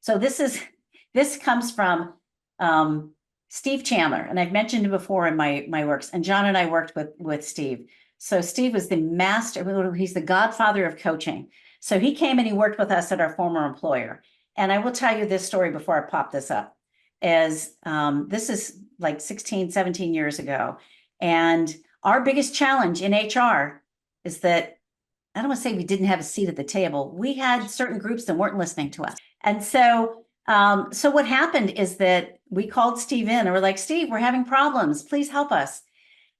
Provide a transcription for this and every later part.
So this comes from Steve Chandler, and I've mentioned him before in my works. And John and I worked with Steve. So Steve was the master. He's the godfather of coaching. So he came and he worked with us at our former employer. And I will tell you this story before I pop this up. As this is like 16, 17 years ago, and our biggest challenge in HR is that I don't want to say we didn't have a seat at the table. We had certain groups that weren't listening to us. And so what happened is that we called Steve in and we're like, Steve, we're having problems. Please help us.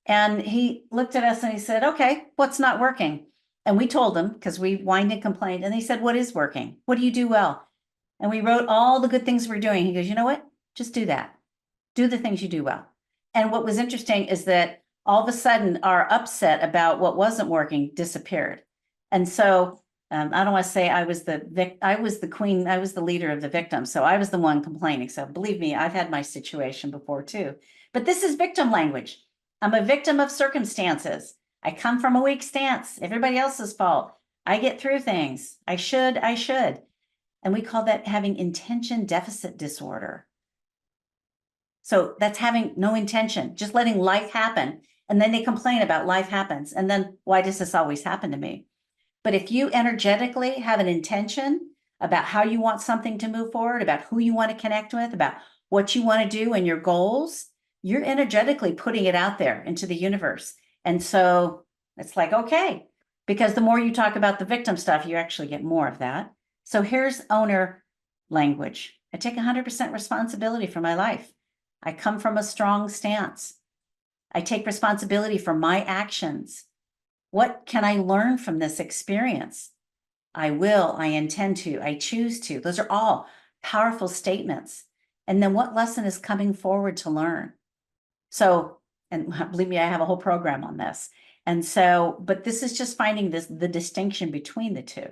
And he looked at us and he said, okay, what's not working? And we told him because we whined and complained. And he said, what is working? What do you do well? And we wrote all the good things we're doing. He goes, you know what? Just do that. Do the things you do well. And what was interesting is that all of a sudden our upset about what wasn't working disappeared. And so I don't want to say I was the queen, I was the leader of the victim. So I was the one complaining. So believe me, I've had my situation before too. But this is victim language. I'm a victim of circumstances. I come from a weak stance. Everybody else's fault. I get through things. I should. And we call that having intention deficit disorder. So that's having no intention, just letting life happen. And then they complain about life happens. And then why does this always happen to me? But if you energetically have an intention about how you want something to move forward, about who you want to connect with, about what you want to do and your goals, you're energetically putting it out there into the universe. And so it's like, okay, because the more you talk about the victim stuff, you actually get more of that. So here's owner language. I take 100% responsibility for my life. I come from a strong stance. I take responsibility for my actions. What can I learn from this experience? I will, I intend to, I choose to. Those are all powerful statements. And then what lesson is coming forward to learn? So, and believe me, I have a whole program on this. And so, but this is just finding the distinction between the two.